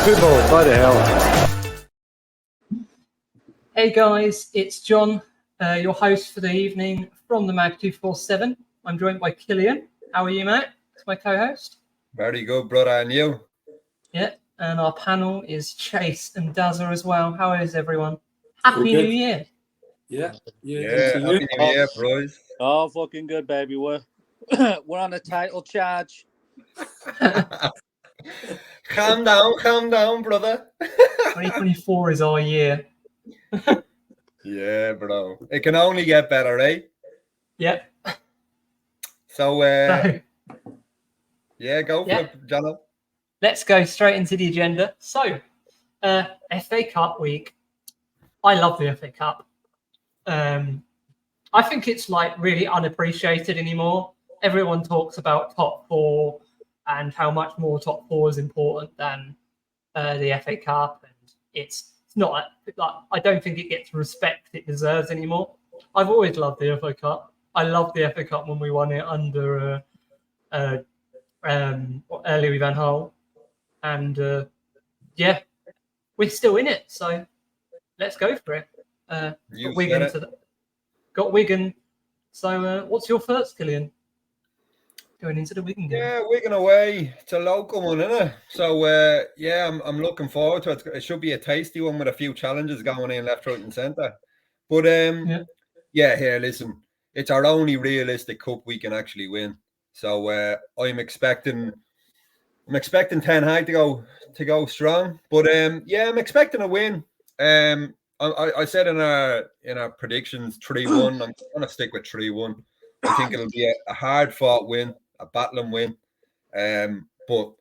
Football, by the hell. Hey guys, it's John, your host for the evening from the Mag 247. I'm joined by Killian. How are you, mate? It's my co-host. Very good, brother, and you? Yeah, and our panel is Chase and Dazza as well. How is everyone? Happy New Year. Yeah, Happy New Year, bros. Oh, fucking good, baby. We're on a title charge. Calm down, brother. 2024 is our year. Yeah, bro. It can only get better, right? Yeah. So, yeah, go for it, Jono. Let's go straight into the agenda. So, FA Cup week. I love the FA Cup. I think it's like really unappreciated anymore. Everyone talks about top four and how much more top four is important than the FA Cup, and it's not like, I don't think it gets respect it deserves anymore. I've always loved the FA Cup. I loved the FA Cup when we won it under Louis van Gaal, and we're still in it. So let's go for it. Got Wigan. So what's your first, Killian? Going into the Wigan game. Yeah, Wigan away. It's a local one, isn't it? So, I'm looking forward to it. It should be a tasty one with a few challenges going in left, right, and centre. But here, listen, it's our only realistic cup we can actually win. So I'm expecting Ten Hag to go strong. But I'm expecting a win. I said in our predictions 3-1. I'm gonna stick with 3-1. I think it'll be a hard fought win, a battling win. But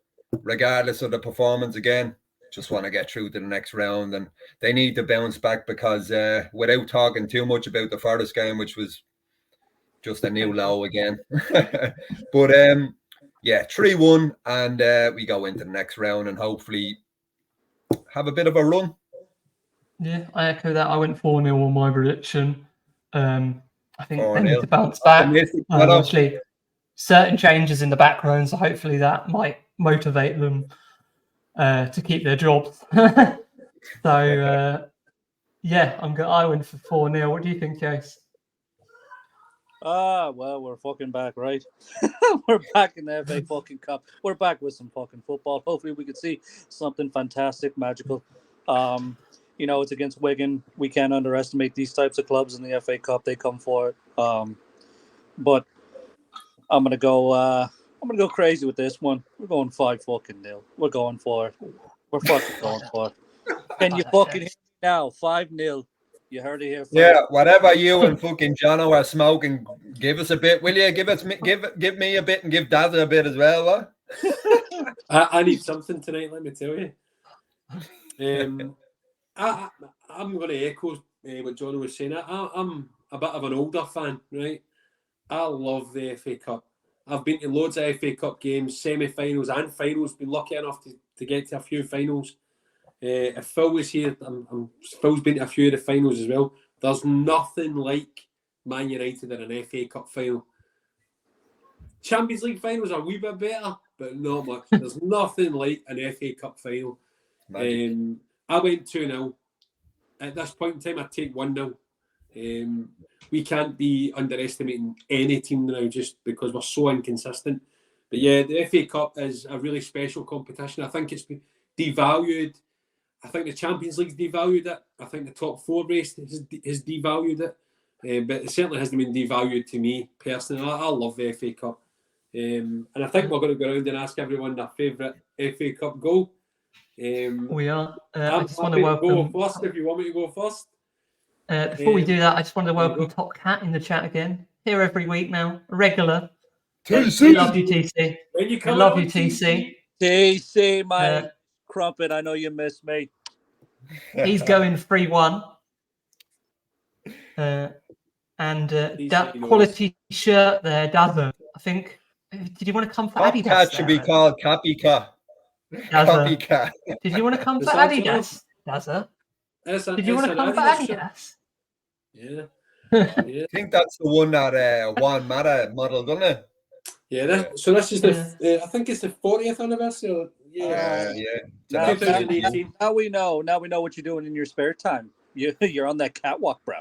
regardless of the performance, again, just want to get through to the next round, and they need to bounce back because without talking too much about the Forest game, which was just a new low again. But 3-1, and we go into the next round and hopefully have a bit of a run. Yeah, I echo that. I went 4-0 on my prediction. I think they need to bounce back. Obviously, certain changes in the background, so hopefully that might motivate them to keep their jobs. So, I went for 4-0. What do you think, Chase? Well, we're fucking back, right? We're back in the FA fucking Cup. We're back with some fucking football. Hopefully we can see something fantastic, magical. It's against Wigan. We can't underestimate these types of clubs in the FA Cup. They come for it. But I'm gonna go crazy with this one. We're going 5-0. We're going for it. We're fucking going for it. Can you fucking hear me now? 5-0. You heard it here first. Yeah, whatever you and fucking Jono are smoking, give us a bit, will you? Give me a bit and give Dad a bit as well, what? I need something tonight, let me tell you. I'm going to echo what John was saying. I'm a bit of an older fan, right? I love the FA Cup. I've been to loads of FA Cup games, semi-finals and finals. Been lucky enough to get to a few finals. If Phil was here, Phil's been to a few of the finals as well. There's nothing like Man United in an FA Cup final. Champions League finals are a wee bit better, but not much. There's nothing like an FA Cup final. I went 2-0. At this point in time, I take 1-0. We can't be underestimating any team now just because we're so inconsistent. But yeah, the FA Cup is a really special competition. I think it's been devalued. I think the Champions League's devalued it. I think the top four race has devalued it. But it certainly hasn't been devalued to me personally. I love the FA Cup. And I think we're going to go around and ask everyone their favourite FA Cup goal. We are. I just want to welcome. Go first if you want me to go first. Before we do that, I just want to welcome Top Cat in the chat again. Here every week now, a regular. TC. We love you, TC. We love you, TC. TC, my crumpet. I know you miss me. He's going 3-1. And that quality shirt there, Dazza. I think. Did you want to come for Adidas? Cat should be called Capika. Copycat. Did you want to come for Adidas, Dazza? Did you want to come for Adidas? Yeah. I think that's the one that Juan Mata modelled, doesn't it? Yeah. So this is the. I think it's the 40th anniversary. Yeah. Now, 2018. now we know. Now we know what you're doing in your spare time. You're on that catwalk, bro.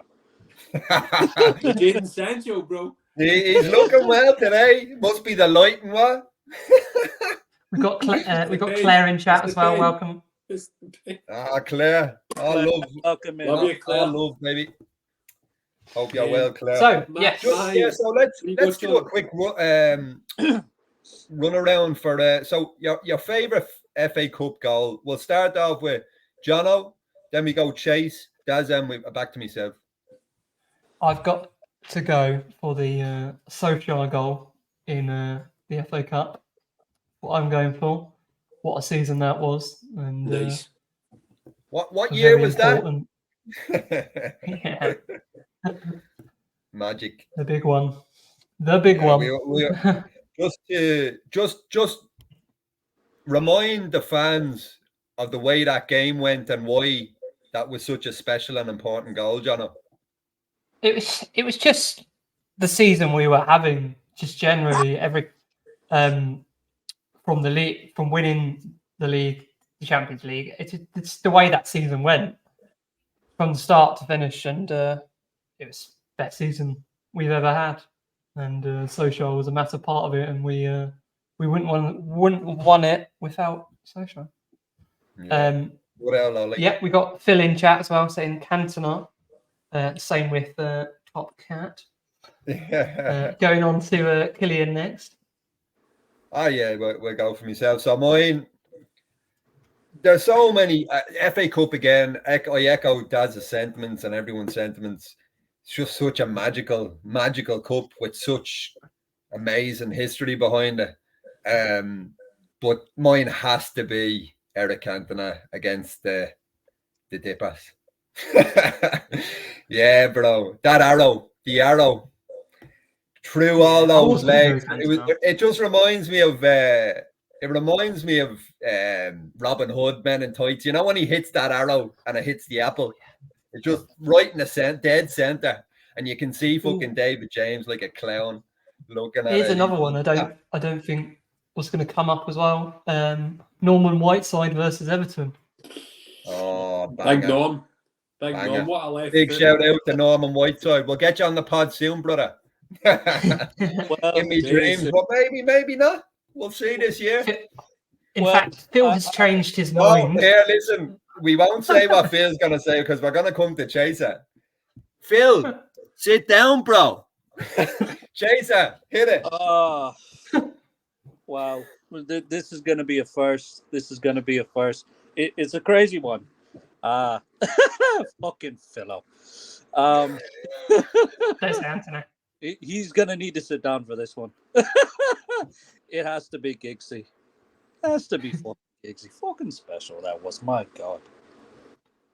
Jaden Sancho, bro. He's looking well today. Must be the lighting, what? We got the Claire in chat It's as the well. pen. Welcome. It's the pen. Claire. All love. Welcome in. Love you, Claire. All love, baby. Hope you're well, Claire. So Matt, yes, So let's What's do a quick run around for so your favorite FA Cup goal. We'll start off with Jono, then we go Chase, Daz, and we back to myself. I've got to go for the Solskjaer goal in the FA Cup. What I'm going for. What a season that was, and Nice. What year was important. that? Yeah, Magic. the big one. The big one. Just remind the fans of the way that game went and why that was such a special and important goal, Jono. It was just the season we were having, just generally every from the league, from winning the league, the Champions League. It's the way that season went from start to finish, and it was the best season we've ever had. And Solskjaer was a massive part of it, and we wouldn't have won it without Solskjaer. Yeah. What else, Ollie? Yeah, we got Phil in chat as well saying Cantona. Same with Top Cat. Going on to Killian next. Oh yeah, we'll go for myself. So mine, there's so many FA Cup again. I echo Daz's sentiments and everyone's sentiments. It's just such a magical cup with such amazing history behind it. But mine has to be Eric Cantona against the Dippers. Yeah, bro. The arrow through all those legs. It just reminds me of Robin Hood, Men in Tights. You know when he hits that arrow and it hits the apple? It's just right in the dead center, and you can see fucking David James like a clown looking at it. Here's another one. I don't think was going to come up as well. Norman Whiteside versus Everton. Oh, Big Norm. What a left. Big shout out to Norman Whiteside. We'll get you on the pod soon, brother. In me dreams, but maybe not. We'll see this year. In fact, Phil has changed his mind. Here, listen, we won't say what Phil's going to say because we're going to come to Chaser. Phil, sit down, bro. Chaser, hit it. Wow. This is going to be a first. It's a crazy one. Fucking Philo. There's Anthony. He's going to need to sit down for this one. It has to be Giggsy. Has to be fucking Giggsy. Fucking special that was. My God.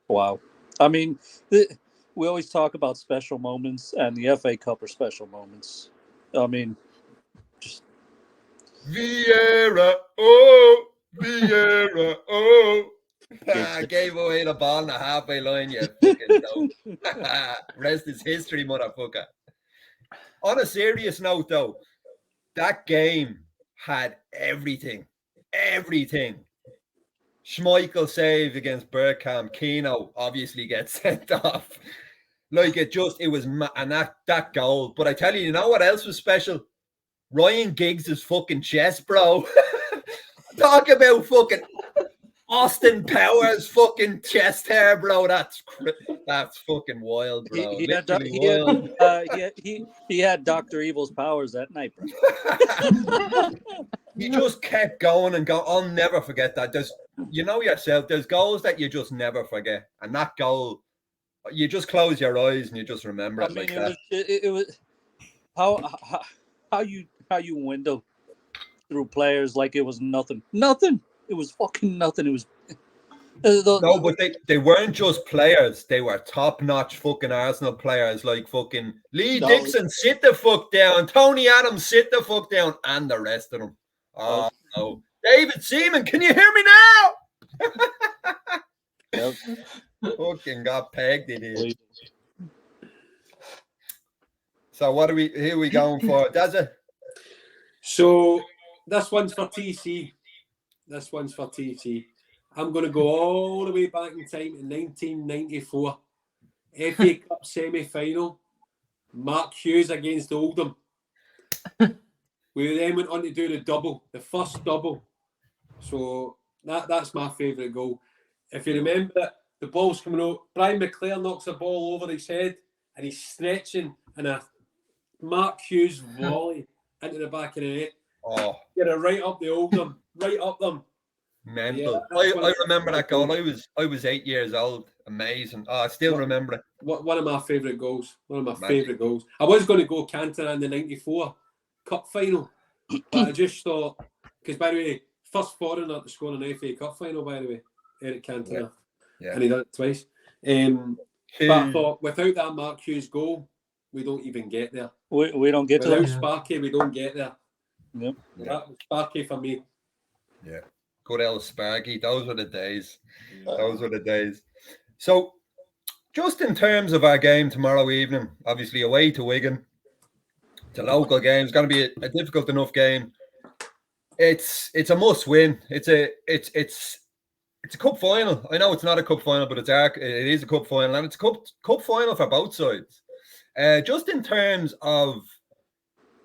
Wow. I mean, we always talk about special moments, and the FA Cup are special moments. I mean, just Vieira, I gave away the ball in the halfway line, you fucking dope. Rest is history, motherfucker. On a serious note, though, that game had everything. Schmeichel save against Bergkamp. Keno obviously gets sent off. Like it was, and that goal. But I tell you, you know what else was special? Ryan Giggs' fucking chest, bro. Talk about fucking Austin Powers fucking chest hair, bro. That's fucking wild, bro. He had Dr. Evil's powers that night, bro. He just kept going and going. I'll never forget that. You know yourself, there's goals that you just never forget. And that goal, you just close your eyes and you just remember it like that. It was how you window through players like it was nothing. Nothing. It was fucking nothing. It was no, but they weren't just players. They were top-notch fucking Arsenal players like fucking Lee Dixon, sit the fuck down. Tony Adams, sit the fuck down. And the rest of them. Oh, no. David Seaman, can you hear me now? Yep. Fucking got pegged in here. So what are we going for? Does it? So this one's for TC. This one's for TT. I'm going to go all the way back in time to 1994. FA Cup semi-final. Mark Hughes against Oldham. We then went on to do the double, the first double. So that's my favourite goal. If you remember it, the ball's coming out. Brian McClare knocks the ball over his head and he's stretching and a Mark Hughes volley into the back of the net. Oh, Get it right up the Oldham, right up them. mental. Yeah, I remember that goal. I was 8 years old. Amazing. Oh, I still remember it. One of my favourite goals. One of my favourite goals. I was going to go Cantona in the 94 Cup final, but I just thought, because by the way, first foreigner to score an FA Cup final, by the way, Eric Cantona. Yeah. And he did it twice. But I thought, without that Mark Hughes goal, we don't even get there. We don't get Without to that. Sparky, we don't get there. Yep. That was Sparky for me. Yeah. Good old Sparky. Those were the days. Those were the days. So, just in terms of our game tomorrow evening, obviously away to Wigan, it's a local game. It's going to be a difficult enough game. It's a must win. It's a cup final. I know it's not a cup final, but it is a cup final, and it's a cup final for both sides. Just in terms of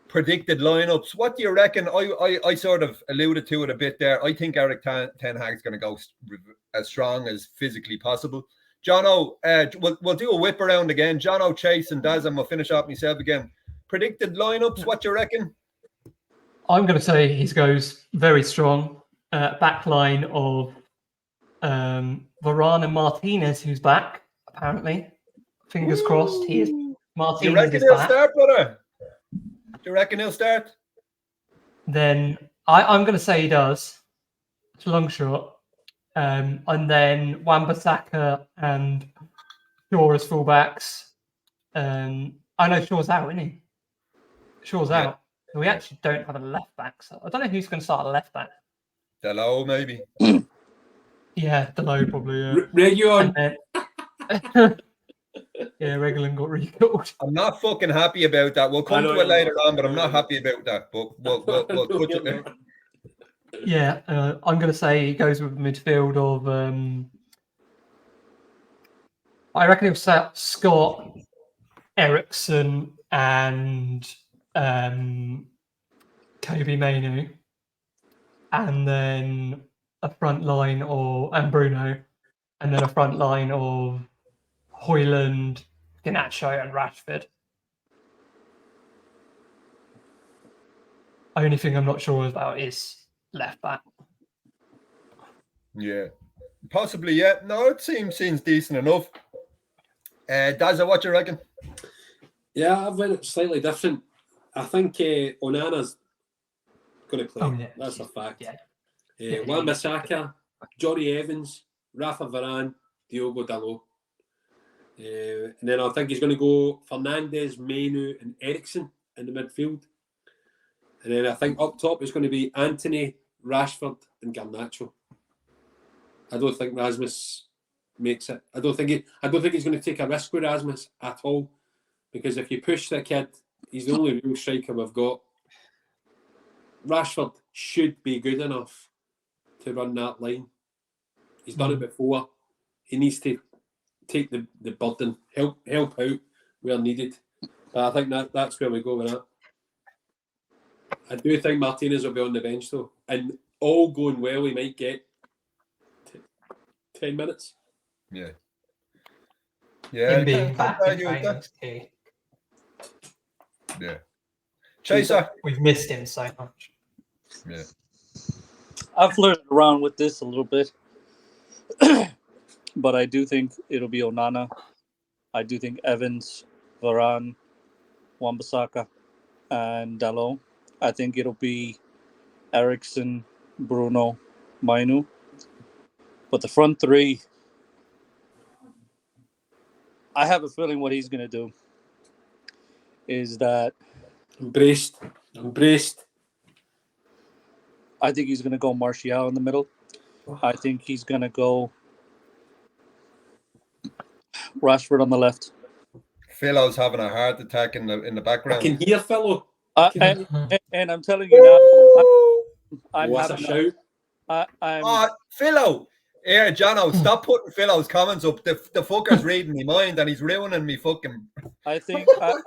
predicted lineups, what do you reckon? I sort of alluded to it a bit there. I think Eric Ten Hag's going to go as strong as physically possible. Jono, we'll do a whip around again. Jono, Chase, and Daz, and we'll finish off myself again. Predicted lineups, what do you reckon? I'm going to say he goes very strong. Back line of Varane and Martinez, who's back, apparently. Fingers crossed. He is. Martinez you reckon is he'll back. start, brother? Do you reckon he'll start? Then I'm going to say he does. It's a long shot. And then Wan-Bissaka and Shaw as fullbacks. I know Shaw's out, isn't he? Shaw's out. We actually don't have a left back. So I don't know who's going to start a left back. Delo, maybe. Yeah, Delo probably. Yeah. Regulon. Yeah, Regulon got recalled. I'm not fucking happy about that. We'll come to it later on, but I'm not happy about that. But we'll touch it there. Yeah, I'm going to say he goes with midfield of. I reckon he'll set Scott, Ericsson, and Kobe Mainu, and then a front line and Bruno, and then a front line of Hoyland, Garnacho, and Rashford. Only thing I'm not sure about is left back. Yeah, possibly. Yeah, no, it seems decent enough. Dazza, what do you reckon? Yeah, I've went slightly different. I think Onana's going to play. Oh, yeah. That's a fact. Yeah. Wan-Bissaka, Johnny Evans, Rafa Varane, Diogo Dalot. And then I think he's going to go Fernandes, Mainu, and Ericsson in the midfield. And then I think up top is going to be Anthony, Rashford, and Garnacho. I don't think Rasmus makes it. I don't think he's going to take a risk with Rasmus at all. Because if you push the kid, he's the only real striker we've got. Rashford should be good enough to run that line. He's done it before. He needs to take the burden, help out where needed. But I think that's where we go with that. I do think Martinez will be on the bench though. And all going well, he might get 10 minutes. Yeah. Him being back in training is key. Yeah. Chaser. We've missed him so much. Yeah. I've flirted around with this a little bit. But I do think it'll be Onana. I do think Evans, Varane, Wan-Bissaka, and Dalot. I think it'll be Ericsson, Bruno, Mainu. But the front three, I have a feeling what he's going to do is that... Embraced. I think he's going to go Martial in the middle. I think he's going to go Rashford on the left. Philo's having a heart attack in the background. I can hear Philo. And I'm telling you now, I'm What's a shout? I'm Philo. Here, Jono, stop putting Philo's comments up. The fucker's reading me mind and he's ruining me fucking. I think it'll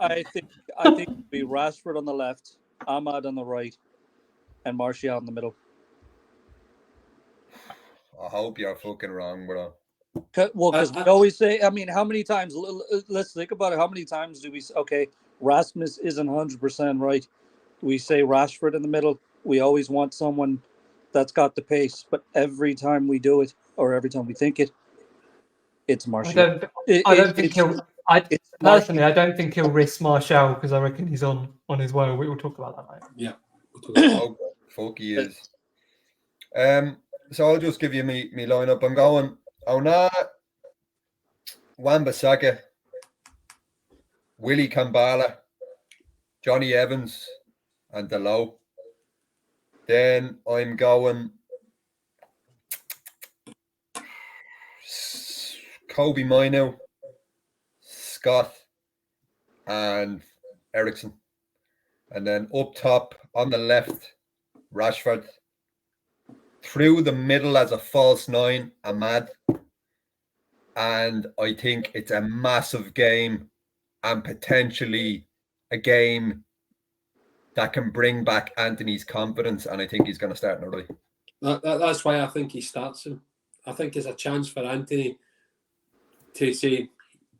be Rashford on the left, Ahmad on the right, and Martial in the middle. I hope you're fucking wrong, bro. Well, because we always say, I mean, how many times? Let's think about it. How many times do we say, okay, Rasmus isn't 100% right? We say Rashford in the middle. We always want someone that's got the pace, but every time we do it, or every time we think it, it's Martial. I don't think he'll risk Martial because I reckon he's on his way. We will talk about that later. Yeah. Oh, fuck he is. So I'll just give you me lineup. I'm going Ona, Wan-Bissaka, Willie Kambala, Johnny Evans, and Delo. Then I'm going Kobe Mino, Scott, and Ericsson. And then up top on the left, Rashford. Through the middle as a false nine, Ahmad. And I think it's a massive game and potentially a game that can bring back Anthony's confidence. And I think he's going to start early. That's why I think he starts him. I think it's a chance for Anthony to say,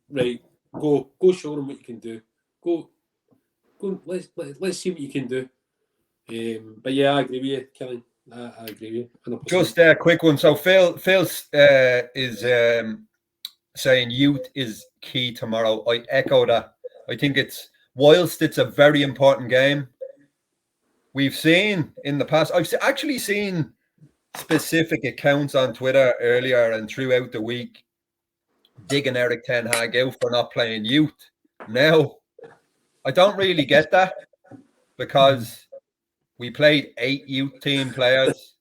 right, go show him what you can do. Go let's see what you can do. But yeah, I agree with you, Kellen. I agree with you. 100%. Just a quick one. So Phil is saying youth is key tomorrow. I echo that. I think whilst it's a very important game, we've seen in the past, I've actually seen specific accounts on Twitter earlier and throughout the week digging Eric Ten Hag out for not playing youth. Now, I don't really get that because we played 8 youth team players.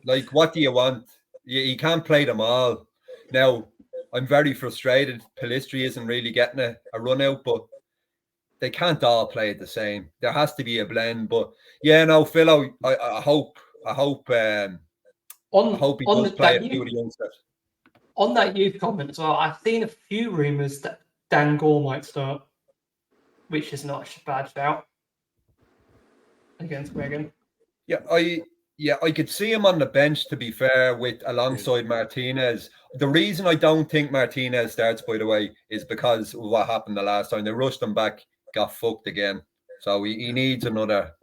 Like, what do you want? You can't play them all. Now, I'm very frustrated. Palistri isn't really getting a run out, but they can't all play the same. There has to be a blend. But yeah, no, Philo, I hope he does play a few of the youngsters. On that youth comment as well, I've seen a few rumours that Dan Gore might start, which is not a bad shout against Wigan. Yeah, I could see him on the bench, to be fair, alongside Martinez. The reason I don't think Martinez starts, by the way, is because of what happened the last time. They rushed him back, got fucked again. So he needs another.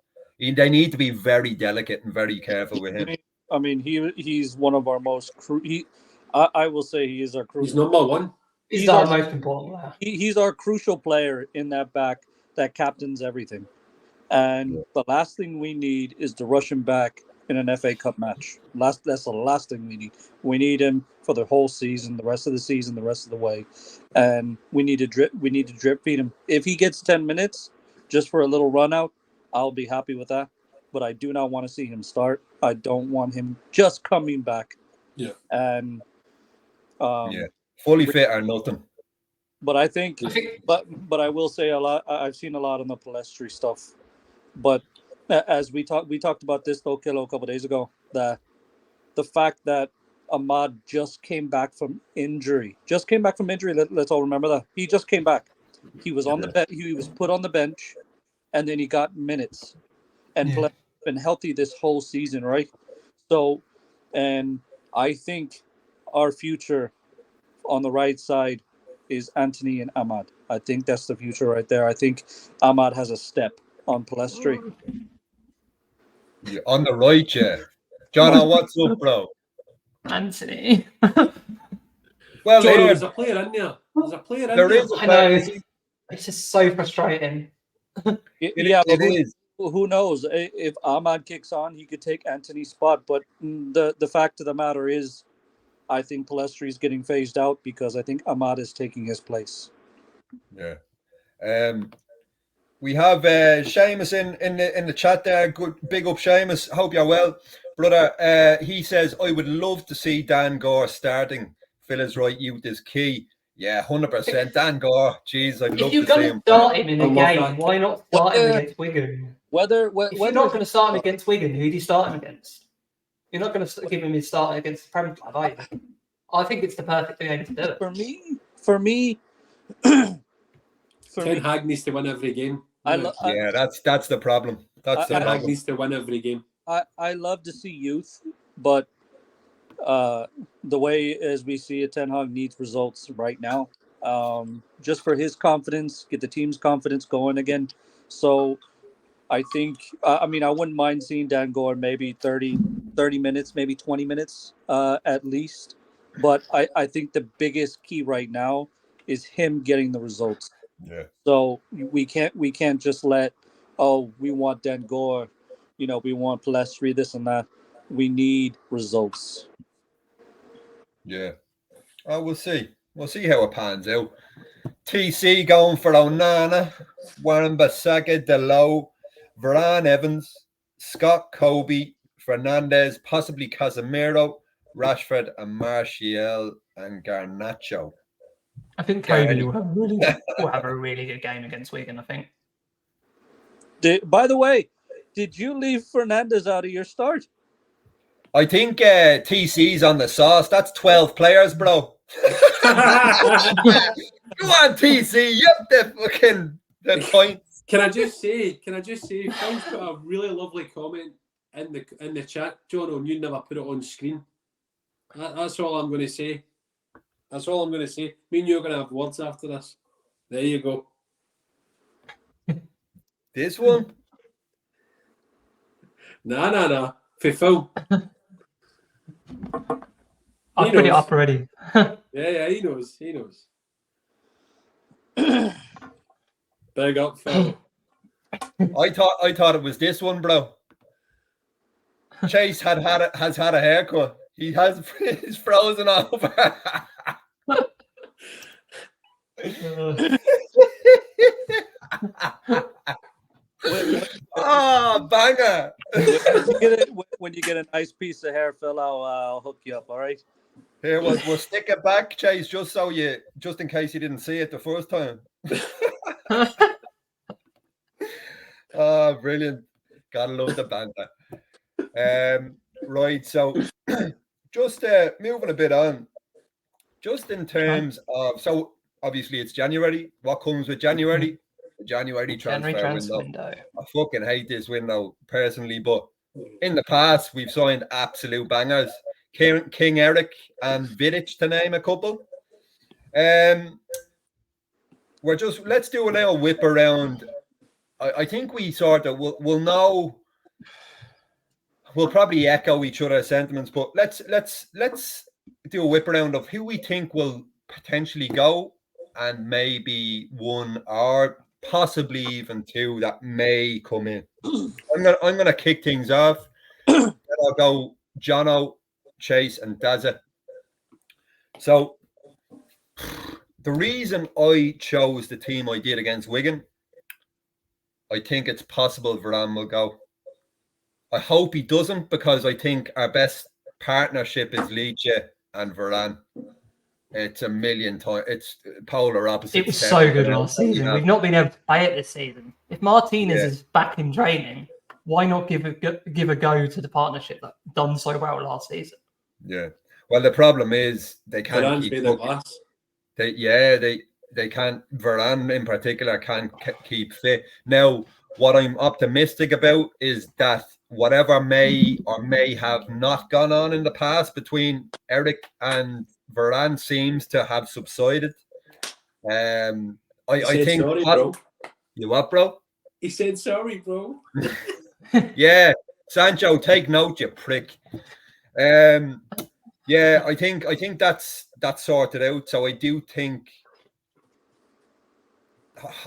They need to be very delicate and very careful with him. I mean, he's one of our most. I will say he is our crucial. He's number one. He's our most important player. He's our crucial player in that back that captains everything. And the last thing we need is to rush him back in an FA Cup match. That's the last thing we need. We need him for the whole season, the rest of the season, the rest of the way. And we need to drip feed him. If he gets 10 minutes just for a little run out, I'll be happy with that. But I do not want to see him start. I don't want him just coming back. Yeah. And fully fit or nothing. But I think but I will say a lot. I've seen a lot on the Palestri stuff. But as we talked about this though, Kilo, a couple of days ago, that the fact that Ahmad just came back from injury. Let's all remember that. He just came back. He was on the bench. He was put on the bench, and then he got minutes. And been healthy this whole season, right? So, and I think our future on the right side is Anthony and Ahmad. I think that's the future right there. I think Ahmad has a step on Palestri. Yeah, on the right, yeah. John, what's up, bro? Anthony. Well, there's a player in there. There is. I know. It's just so frustrating. It is. Who knows? If Ahmad kicks on, he could take Anthony's spot. But the fact of the matter is, I think Palestri is getting phased out because I think Ahmad is taking his place. Yeah. We have Seamus in the chat there. Good, big up, Seamus. Hope you're well, brother. He says, I would love to see Dan Gore starting. Phil is right. Youth is key. Yeah, 100%. Dan Gore. Jeez, I'd love to see him. If you're going to start him in a game, why not start him against Wigan? If you're not going to start him against Wigan, who do you start him against? You're not going to give him his start against the Premier Club, are you? I think it's the perfect thing to do it. For me, Ten Hag needs to win every game. That's the problem. Ten Hag needs to win every game. I love to see youth, but the way as we see it, Ten Hag needs results right now. Just for his confidence, get the team's confidence going again. So I think, I wouldn't mind seeing Dan Gore maybe 30 minutes, maybe 20 minutes at least. But I think the biggest key right now is him getting the results. Yeah. So we can't just let, we want Dan Gore, we want Palestri, this and that. We need results. Yeah. Oh, we'll see. We'll see how it pans out. TC going for Onana, Warren Bissaka, Delo, Varane, Evans, Scott, Kobe, Fernandez, possibly Casemiro, Rashford, and Martial and Garnacho. I think Kobe will have a really good game against Wigan, I think. By the way, did you leave Fernandez out of your start? I think TC's on the sauce. That's 12 players, bro. Go on, TC. Yep, the points. Can I just say, Phil's got a really lovely comment in the chat, John, and you never put it on screen. That's all I'm going to say. That's all I'm going to say. Me and you are going to have words after this. There you go. This one? Nah. For Phil. I'll put it up already. Yeah, he knows. Big up, Phil. I thought it was this one, bro. Chase has had a haircut. He's frozen over. Oh, banger! When you get a nice piece of hair, Phil, I'll hook you up. All right. Here, we'll stick it back, Chase, just in case you didn't see it the first time. Oh, brilliant! Gotta love the banter. Right, so just moving a bit on, just in terms of, so obviously it's January. What comes with January? The January transfer window. I fucking hate this window personally, but in the past we've signed absolute bangers. King Eric and Vidic, to name a couple. Let's do a little whip around. I think we sort of will know. We'll probably echo each other's sentiments, but let's do a whip around of who we think will potentially go, and maybe one or possibly even two that may come in. I'm gonna kick things off. Then I'll go Jono, Chase, and Dazza. So the reason I chose the team I did against Wigan, I think it's possible Varane will go. I hope he doesn't, because I think our best partnership is Leach and Varane. It's a million times. It's polar opposite. It was so good last season. We've not been able to play it this season. If Martinez is back in training, why not give a go to the partnership that done so well last season? Yeah. Well, the problem is they can't Varane's keep the glass. They can't. Varane in particular can't keep fit. Now, what I'm optimistic about is that whatever may or may have not gone on in the past between Eric and Varane seems to have subsided. I think. Sorry, bro. You what, bro? He said sorry, bro. Yeah, Sancho, take note, you prick. Yeah, I think that's sorted out. So I do think.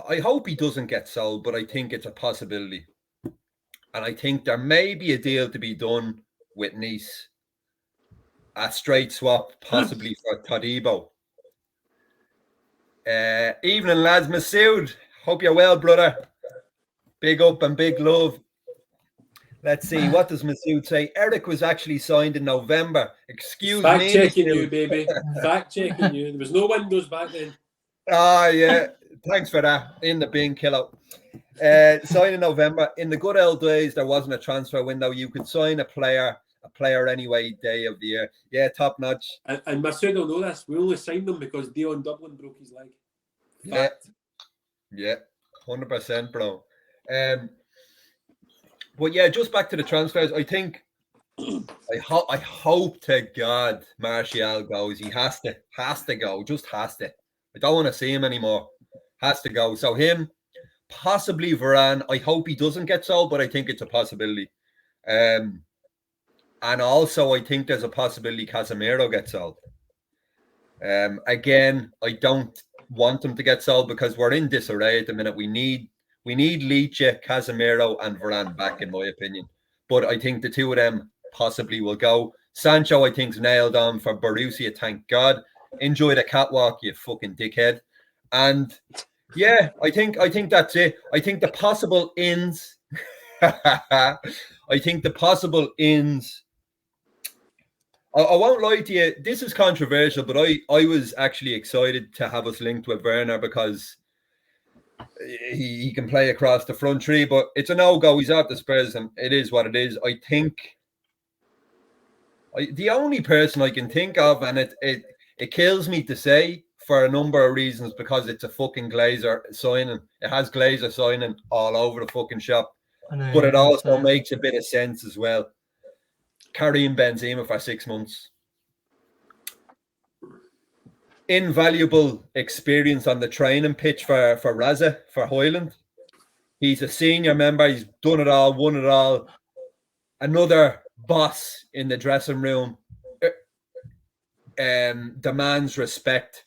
I hope he doesn't get sold, but I think it's a possibility. And I think there may be a deal to be done with Nice. A straight swap, possibly for Todibo. Evening, lads. Masood, hope you're well, brother. Big up and big love. Let's see, what does Masood say? Eric was actually signed in November. Excuse me. Fact checking you, baby. Fact checking you. There was no windows back then. Ah, yeah. Thanks for that. In the bin, Kilo. Signed in November. In the good old days, there wasn't a transfer window. You could sign a player player anyway day of the year. Yeah, top notch. And Masood will know this. We only signed him because Dion Dublin broke his leg. Fact. Yeah, 100%, bro. But yeah, just back to the transfers. I think I hope to God Martial goes. He has to go. Just has to. I don't want to see him anymore. Has to go. So him, possibly Varane. I hope he doesn't get sold, but I think it's a possibility. And also I think there's a possibility Casemiro gets sold. Again, I don't want him to get sold because we're in disarray at the minute. We need Leach, Casemiro, and Varane back, in my opinion. But I think the two of them possibly will go. Sancho, I think's nailed on for Borussia. Thank God. Enjoy the catwalk, you fucking dickhead. And yeah, I think that's it. I think the possible ins. I think the possible ins. I won't lie to you. This is controversial, but I was actually excited to have us linked with Werner because he can play across the front three. But it's a no-go. He's out the Spurs, and it is what it is. I think the only person I can think of, and it kills me to say for a number of reasons because it's a fucking Glazer signing. It has Glazer signing all over the fucking shop. But it also makes a bit of sense as well. Karim Benzema for 6 months. Invaluable experience on the training pitch for Raza, for Hoyland. He's a senior member. He's done it all, won it all. Another boss in the dressing room. Demands respect.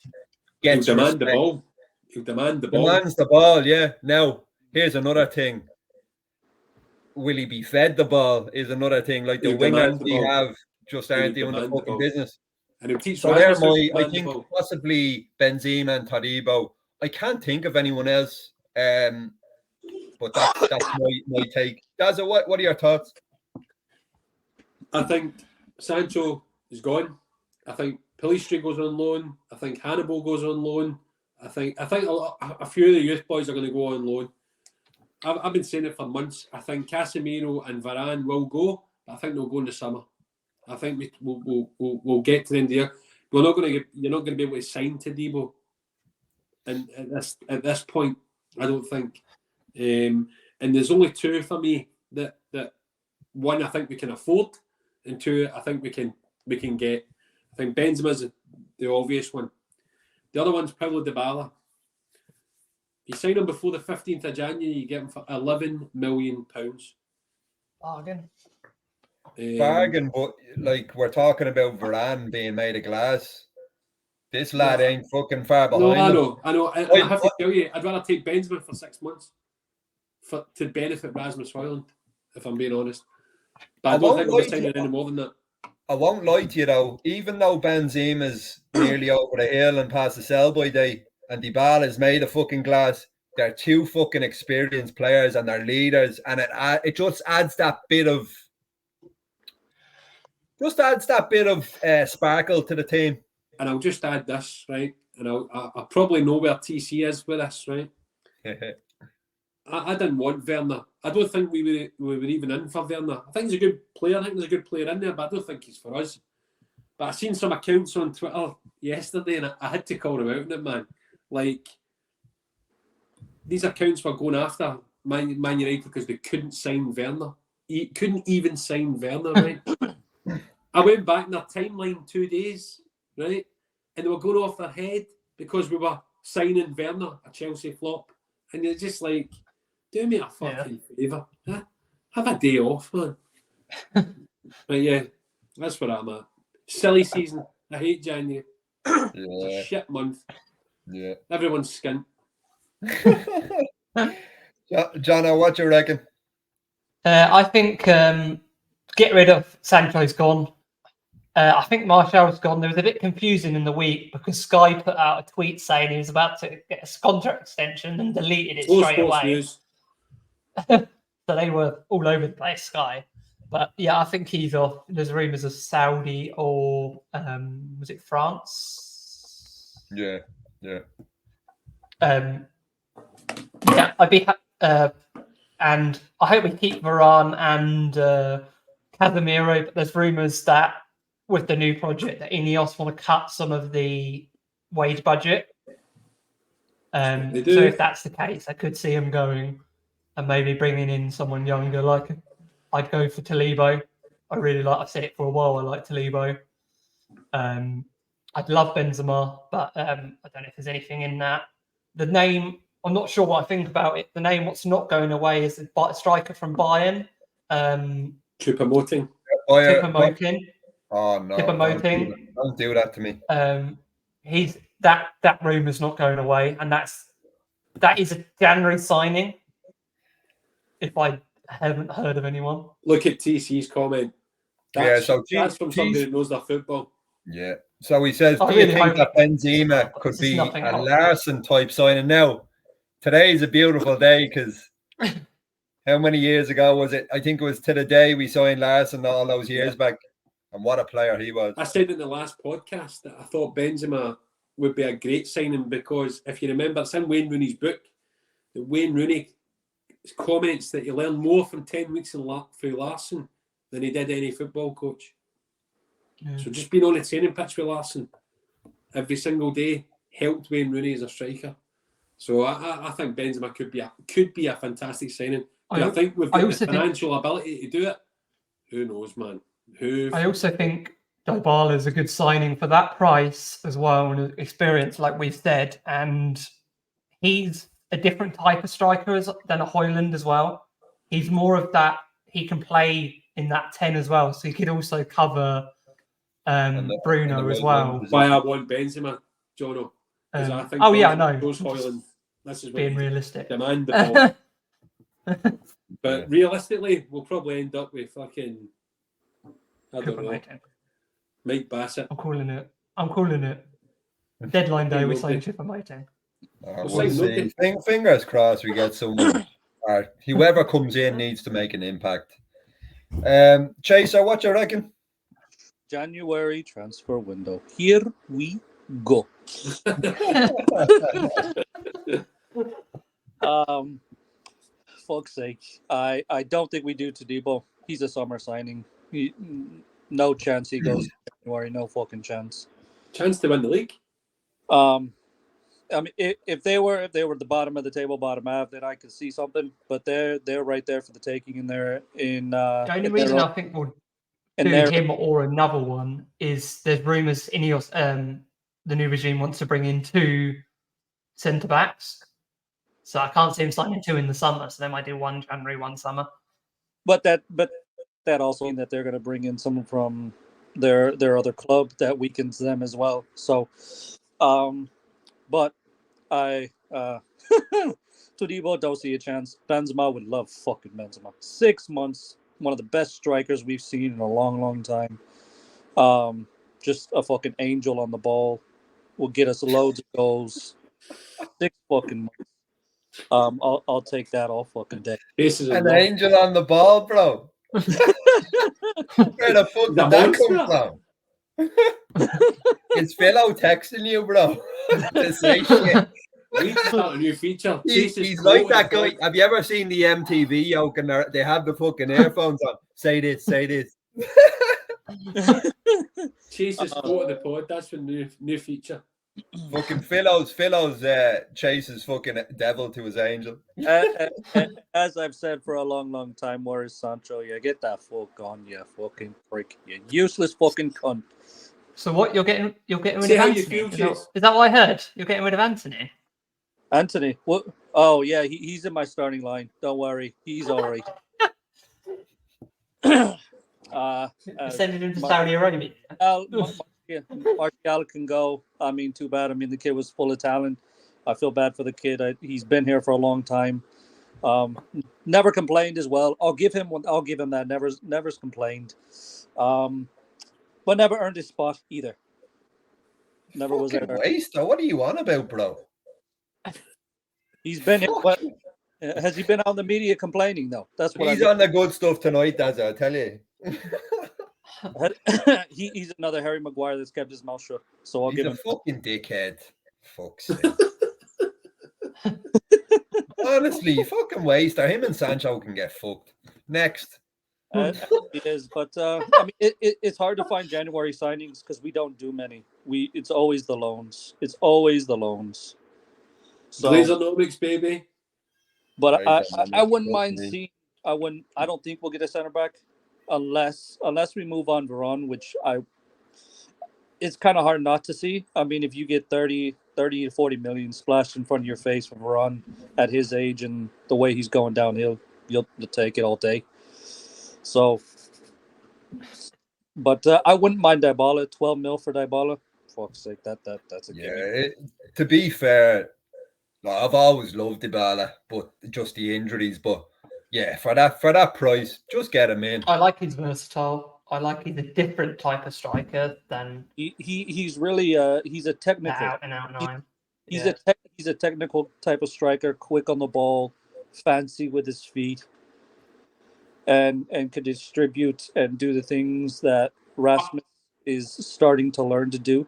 Gets He'll demand respect. the ball. He'll demand the ball. Demands the ball, yeah. Now, here's another thing. Will he be fed the ball is another thing. Like the wingers we have just aren't doing the fucking business. And he'll teach so there, I think possibly Benzema and Todibo. I can't think of anyone else. But that's my take. Dazza, what are your thoughts? I think Sancho is gone. I think Pellistri goes on loan. I think Hannibal goes on loan. I think a few of the youth boys are going to go on loan. I've been saying it for months. I think Casemiro and Varane will go, but I think they'll go in the summer. I think we'll get to the end of the year. You're not going to be able to sign Todibo, and at this point, I don't think. And there's only two for me that one I think we can afford, and two I think we can get. I think Benzema's the obvious one. The other one's Paulo Dybala. You sign him before the 15th of January, you get him for £11 million. Bargain. Bargain, but like we're talking about Varane being made of glass. This lad ain't fucking far behind. No, I know. I have to tell you, I'd rather take Benzema for 6 months to benefit Rasmus Højlund, if I'm being honest. But I don't think we're signing any more than that. I won't lie to you though. Even though Benzema's nearly over the hill and past the sell-by date, and Dybala is made of fucking glass, they're two fucking experienced players and they're leaders, and it just adds that bit of sparkle to the team. And I'll just add this, right? And I probably know where TC is with this, right? I didn't want Werner. I don't think we were even in for Werner. I think he's a good player. I think there's a good player in there, but I don't think he's for us. But I seen some accounts on Twitter yesterday, and I had to call them out on it, man. Like, these accounts were going after Man United because they couldn't sign Werner. Couldn't even sign Werner, right? I went back in their timeline 2 days, right? And they were going off their head because we were signing Werner, a Chelsea flop. And you're just like, do me a fucking favour. Huh? Have a day off, man. But yeah, that's where I'm at. Silly season. I hate January. It's a shit month. Yeah. Everyone's skint. Jono, what do you reckon? I think get rid of Sancho's gone. I think Martial's gone. There was a bit confusing in the week because Sky put out a tweet saying he was about to get a contract extension and deleted it straight away. So they were all over the place, Sky. But yeah, I think he's off. There's rumours of Saudi or was it France? Yeah. I'd be and I hope we keep Varane and Casemiro, but there's rumours that with the new project that Ineos want to cut some of the wage budget. They So do. if that's the case, I could see him going and maybe bringing in someone younger. Like I'd go for Talibo. I really like. I've said it for a while. I like Talibo. I'd love Benzema, but I don't know if there's anything in that. The name, I'm not sure what I think about it. The name, what's not going away, is a striker from Bayern. Choupo-Moting. Choupo-Moting. Oh no! Choupo-Moting. Don't do that to me. He's that rumour's not going away, and that is a January signing. If I haven't heard of anyone, Look at TC's comment. That's from somebody that knows their football. Yeah. So he says, I do you really think hope that Benzema could this is be nothing a else. Larson type signing? Now, today's a beautiful day because how many years ago was it? I think it was to the day we signed Larson all those years back. And what a player he was. I said in the last podcast that I thought Benzema would be a great signing because if you remember, it's in Wayne Rooney's book, that Wayne Rooney comments that he learned more from 10 weeks through Larson than he did any football coach. Yeah. So just being on the training pitch with Larson every single day helped Wayne Rooney as a striker. So I think Benzema could be a fantastic signing. I think we've got the financial ability to do it. Who knows, man? I also think Dybala is a good signing for that price as well, and experience, like we've said. And he's a different type of striker than a Højlund as well. He's more of that. He can play in that 10 as well, so he could also cover Bruno as well. Why I want Benzema, Jono? I think I know. Højlund. This is being realistic. Demand the ball. But realistically, we'll probably end up with fucking. I don't know. Mike Bassett. I'm calling it. Deadline day, we're saying Choupo-Moting. We'll see. Fingers crossed we get someone. Whoever comes in needs to make an impact. Chaser, what you reckon? January transfer window. Here we go. Fuck's sake. I don't think we do Todibo. He's a summer signing. No chance he goes to January. No fucking chance. Chance to win the league? I mean, if they were the bottom of the table, bottom half, then I could see something. But they're right there for the taking in there. The only reason I think we'll do him or another one is there's rumours Ineos, the new regime wants to bring in 2 centre backs. So I can't see him signing 2 in the summer. So they might do 1 January, 1 summer. But that also means that they're going to bring in someone from their other club that weakens them as well. So, but I Todibo don't see a chance. Benzema would love fucking Benzema. 6 months, one of the best strikers we've seen in a long, long time. Just a fucking angel on the ball. Will get us loads of goals. 6 fucking months. I'll take that all fucking day. An angel on the ball, bro. Where the fuck did that come from? Is Philo texting you, bro? To say shit. We start a new feature. He's like that guy. Have you ever seen the MTV yoke and they have the fucking earphones on? Say this, say this. Jesus quote the pod. That's a new feature. Fucking Philo's chases fucking devil to his angel. As I've said for a long, long time, where's Sancho? You get that fuck on, you fucking prick. You useless fucking cunt. So what, you're getting rid of how Anthony? You feel, is that what I heard? You're getting rid of Anthony? Anthony? What? Oh, yeah, he's in my starting line. Don't worry. He's all right. Sending him to Saudi Arabia. Martial can go. I mean, too bad. I mean, the kid was full of talent. I feel bad for the kid. He's been here for a long time. Never complained as well. I'll give him that. Never's complained. But never earned his spot either. Never was there. Waste. What are you on about, bro? He's been here. What, has he been on the media complaining though? That's what he's on the good stuff tonight, as I tell you. He's another Harry Maguire that's kept his mouth shut. So he's give him a fucking dickhead. Fuck's sake. Honestly, fucking waster. Him and Sancho can get fucked. Next. It is, but I mean, it's hard to find January signings because we don't do many. It's always the loans. It's always the loans. So, Glazer-nomics, baby. but I Glazer-nomics, wouldn't that's mind me. seeing. I don't think we'll get a center back unless we move on Veron, which it's kind of hard not to see. I mean, if you get 30 to 40 million splashed in front of your face from Veron at his age and the way he's going downhill, you'll take it all day. So, but I wouldn't mind Dybala. 12 mil for Dybala. Fuck's sake, that's a gimme. To be fair, I've always loved Dybala, but just the injuries. But yeah, for that price, just get him in. I like he's versatile. I like he's a different type of striker than He's really he's a technical out and out nine. He's a technical type of striker, quick on the ball, fancy with his feet, and can distribute and do the things that Rasmus is starting to learn to do.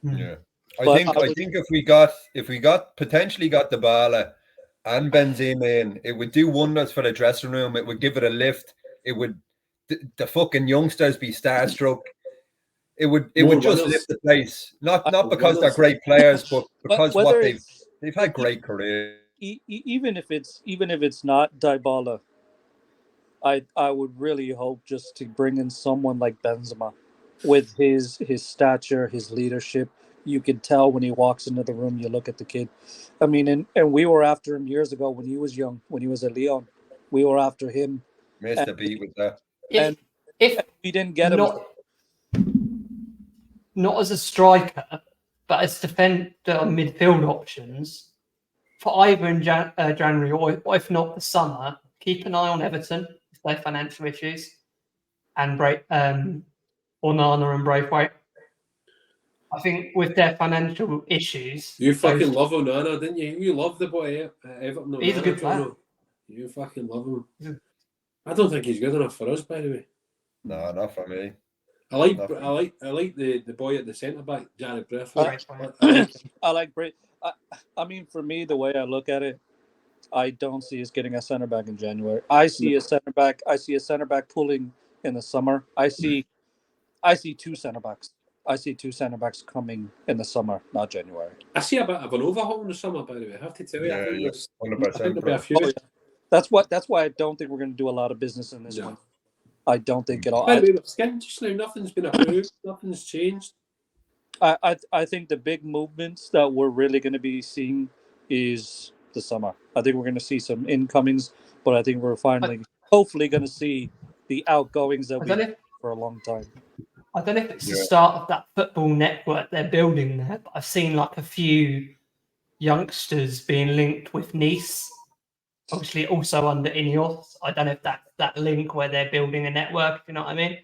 Yeah, I But think if we got potentially got Dybala and Benzema in, it would do wonders for the dressing room. It would give it a lift. It would the fucking youngsters be starstruck. It would just lift the place. Not because they're great players, but because they've had great careers. Even if it's not Dybala, I would really hope just to bring in someone like Benzema with his stature, his leadership. You can tell when he walks into the room, you look at the kid. I mean, and we were after him years ago when he was young, when he was at Lyon. We were after him. Missed a beat with that. If we didn't get him, not as a striker, but as defender midfield options for either in January or if not the summer, keep an eye on Everton if they have financial issues and Onana and Braithwaite. I think with their financial issues, you fucking love Onana, didn't you? You love the boy Everton. He's a good player. You fucking love him. I don't think he's good enough for us, by the way. No, not for me. I like the boy at the centre back, Jared Braithwaite. I like Bray. I mean, for me, the way I look at it, I don't see us getting a center back in January. I see a center back pulling in the summer. I see two center backs. I see two center backs coming in the summer, not January. I see a bit of an overhaul in the summer, by the way. I have to tell you. Yeah, I think 100%. there'll be a few. That's why I don't think we're going to do a lot of business in this one. I don't think at all. By the way, with skin just now, nothing's been approved. Nothing's changed. I think the big movements that we're really going to be seeing is the summer. I think we're going to see some incomings, but I think we're hopefully going to see the outgoings that we've had for a long time. I don't know if it's the start of that football network they're building there, but I've seen like a few youngsters being linked with Nice. Obviously, also under Ineos. I don't know if that's that link where they're building a network, if you know what I mean?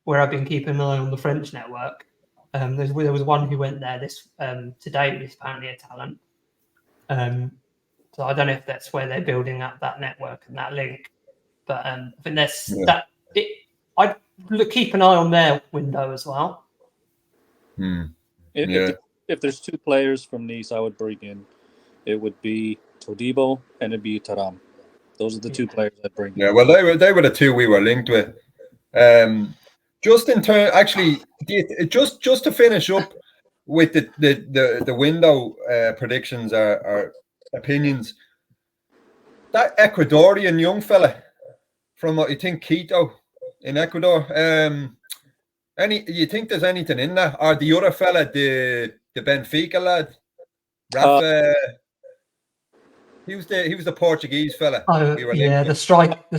Where I've been keeping an eye on the French network. There was one who went there today, who's apparently a talent. So I don't know if that's where they're building up that network and that link. But I think I'd keep an eye on their window as well. If there's two players from Nice I would bring in, it would be Todibo and it'd be Taram. Those are the two players I'd bring in. Yeah, well, they were the two we were linked with. Just in turn, actually, just to finish up with the window predictions or opinions, that Ecuadorian young fella from what you think Quito in Ecuador, you think there's anything in that, or the other fella, the Benfica lad, Rafa? He was the Portuguese fella. Oh yeah, the striker. I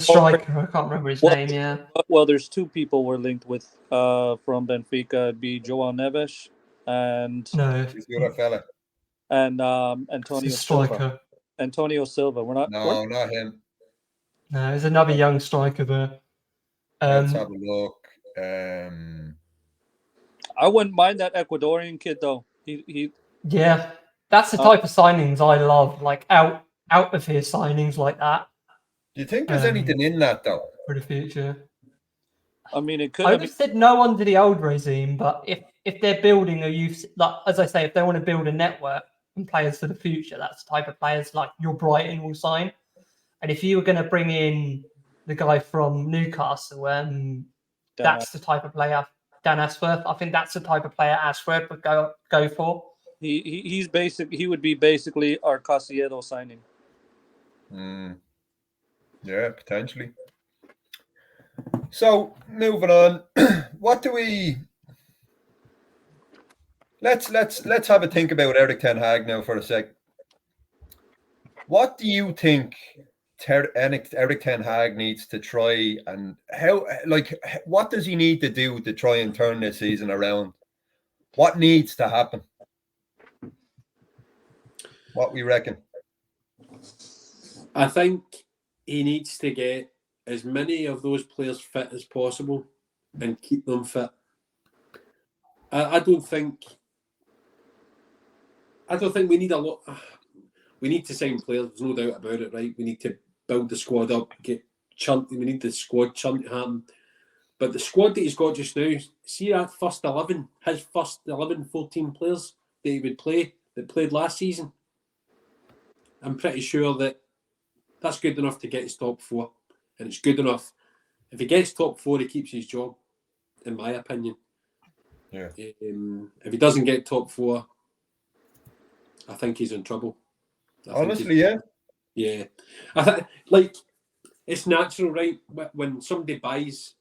can't remember his name. Yeah. Well, there's two people we're linked with from Benfica. It'd be João Neves and He's the other fella. And Antonio Silva. Antonio Silva. We're not. Not him. No, there's another young striker there. Let's have a look. I wouldn't mind that Ecuadorian kid though. He Yeah, that's the type of signings I love. Like out of here signings like that. Do you think there's anything in that though for the future? I mean, it could. I just said no under the old regime, but if they're building a youth, like as I say, if they want to build a network and players for the future, that's the type of players like your Brighton will sign. And if you were going to bring in the guy from Newcastle. That's the type of player, Dan Ashworth. I think that's the type of player Ashworth would go for. He's basic. He would be basically our Casiedo signing. Yeah, potentially. So moving on, what do we? Let's have a think about Eric Ten Hag now for a sec. What do you think Eric Ten Hag needs to try, and what does he need to do to try and turn this season around? What needs to happen? What we reckon? I think he needs to get as many of those players fit as possible and keep them fit. I don't think we need a lot. We need to sign players. There's no doubt about it, right? We need to build the squad up, get chunk. We need the squad chunk to happen. But the squad that he's got just now, see that first 11, his first 11, 14 players that he would play, that played last season. I'm pretty sure that that's good enough to get his top 4. And it's good enough. If he gets top 4, he keeps his job, in my opinion. Yeah. If he doesn't get top 4, I think he's in trouble. Honestly, yeah. Yeah. Like, it's natural, right? When somebody buys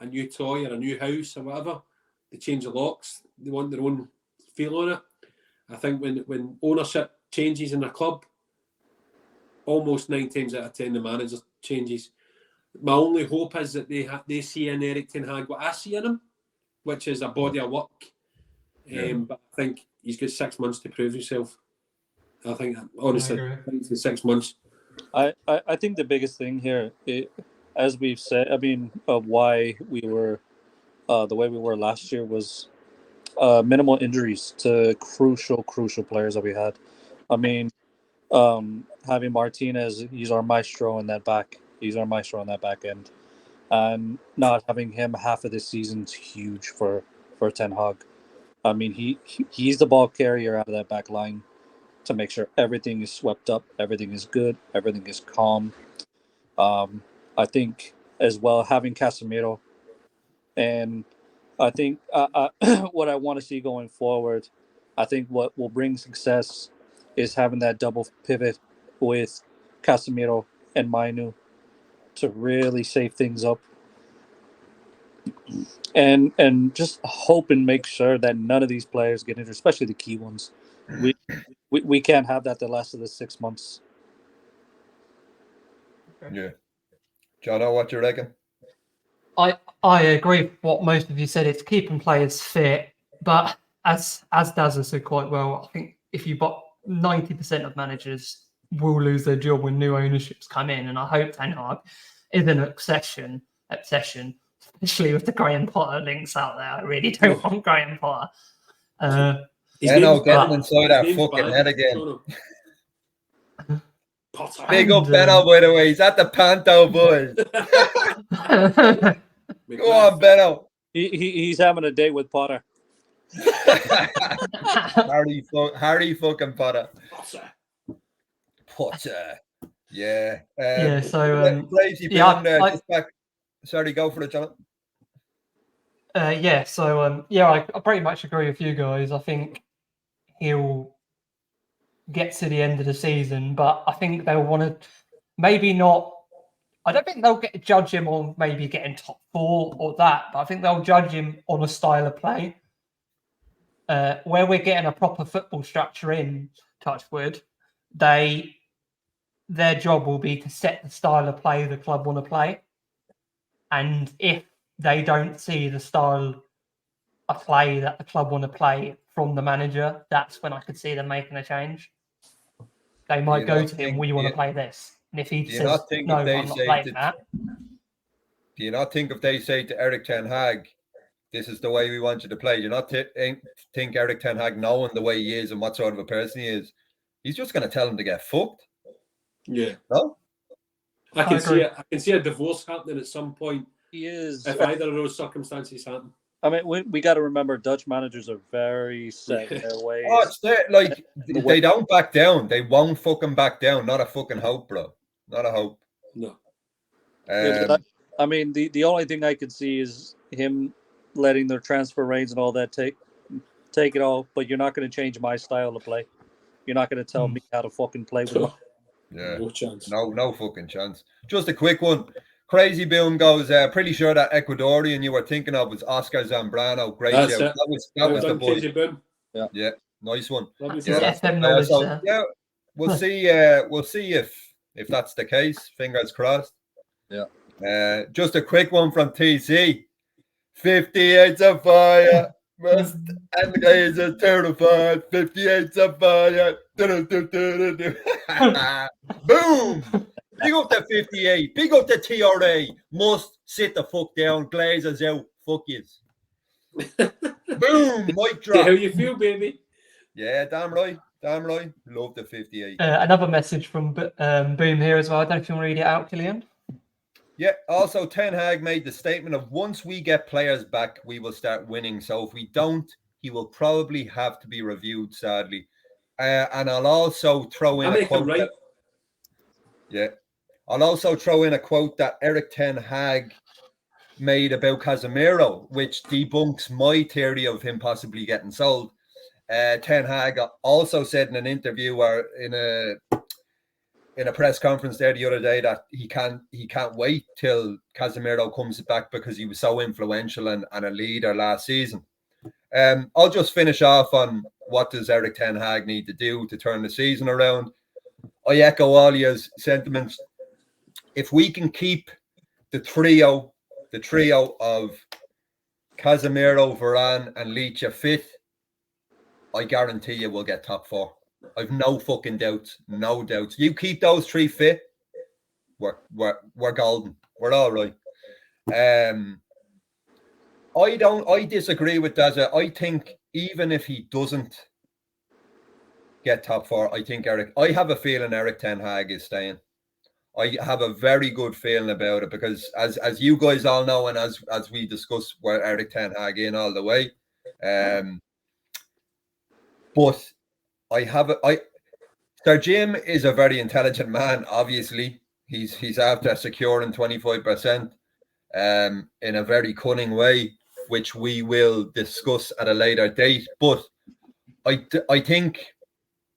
a new toy or a new house or whatever, they change the locks. They want their own feel on it. I think when ownership changes in a club, almost 9 times out of 10 the manager changes. My only hope is that they see in Eric Ten Hag what I see in him, which is a body of work. But I think he's got 6 months to prove himself. I think, honestly, I think it's 6 months. I think the biggest thing here, as we've said, I mean, why we were the way we were last year was minimal injuries to crucial players that we had. I mean, having Martinez, he's our maestro in that back. He's our maestro on that back end. And not having him half of this season's huge for Ten Hag. I mean, he's the ball carrier out of that back line to make sure everything is swept up, everything is good, everything is calm. I think as well having Casemiro, and I think what I want to see going forward, I think what will bring success is having that double pivot with Casemiro and Mainu to really save things up. And just hope and make sure that none of these players get injured, especially the key ones. We can't have that the last of the 6 months. Yeah. Jono, what you reckon? I agree with what most of you said. It's keeping players fit, but as Daz has said quite well, I think if you bought 90% of managers will lose their job when new ownerships come in, and I hope Ten Hag is an obsession, especially with the Graham Potter links out there. I really don't want Graham Potter. Benno getting inside our fucking head again. Potter. Big up Benno, by the way. He's at the Panto, boys. Go on, Benno. He's having a date with Potter. Harry fucking Potter. Potter. Yeah. Crazy just back. Sorry, go for it, John. I pretty much agree with you guys. I think he'll get to the end of the season, but I think they'll want to maybe not. I don't think they'll judge him on maybe getting top 4 or that, but I think they'll judge him on a style of play. Where we're getting a proper football structure in Touchwood, their job will be to set the style of play the club want to play. And if they don't see the style of play that the club want to play from the manager, that's when I could see them making a change. They might go to him, we want to play this. And if he says, no, I'm not playing that. Do you not think if they say to Eric Ten Hag, this is the way we want you to play, do you not think Eric Ten Hag, knowing the way he is and what sort of a person he is, he's just going to tell him to get fucked? Yeah. No? I can see a divorce happening at some point. He is. If either of those circumstances happen. I mean, we got to remember Dutch managers are very set in their ways. Oh, they don't back down. They won't fucking back down. Not a fucking hope, bro. Not a hope. No. I mean, the only thing I could see is him letting their transfer reins and all that take it all. But you're not going to change my style of play. You're not going to tell me how to fucking play with my. Yeah, no chance. No fucking chance. Just a quick one. Crazy Boom goes, pretty sure that Ecuadorian you were thinking of was Oscar Zambrano. Great That's shout. it. That was the boy. Crazy Boom. Yeah, nice one. FM knowledge there. Yeah, we'll see. We'll see if that's the case. Fingers crossed. Yeah. Just a quick one from TC. 58's a fire. Must and the guys are terrified. 58's a fire. Boom! Big up the 58. Big up the TRA. Must sit the fuck down. Glazers out. Fuck yous. Boom! Mic drop. How you feel, baby? Yeah, damn right. Damn right. Love the 58. Another message from Boom here as well. I don't know if you want to read it out, Killian. Yeah, also Ten Hag made the statement of once we get players back, we will start winning. So if we don't, he will probably have to be reviewed, sadly. And I'll also throw in a quote. Right. I'll also throw in a quote that Eric Ten Hag made about Casemiro, which debunks my theory of him possibly getting sold. Ten Hag also said in an interview or in a press conference there the other day that he can't wait till Casemiro comes back because he was so influential and a leader last season. I'll just finish off on what does Eric Ten Hag need to do to turn the season around. I echo all your sentiments. If we can keep the trio of Casemiro, Varane and Licha fit, I guarantee you we'll get top four. I've no fucking doubts. No doubts. You keep those three fit, we're golden. We're all right. I disagree with Daza. I think even if he doesn't get top four, I have a feeling Eric Ten Hag is staying. I have a very good feeling about it because as you guys all know and as we discuss, we're Eric Ten Hag in all the way. But Sir Jim is a very intelligent man. Obviously, he's after securing 25% in a very cunning way, which we will discuss at a later date. But I think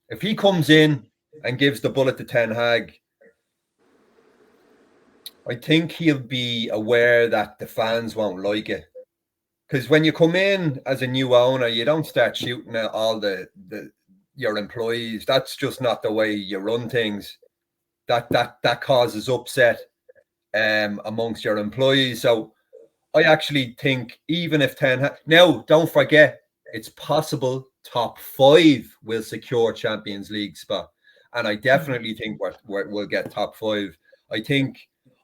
if he comes in and gives the bullet to Ten Hag, I think he'll be aware that the fans won't like it. Because when you come in as a new owner, you don't start shooting at all your employees. That's just not the way you run things. That causes upset amongst your employees. So I actually think even if now don't forget it's possible top 5 will secure Champions League spot, and I definitely think we'll get top 5.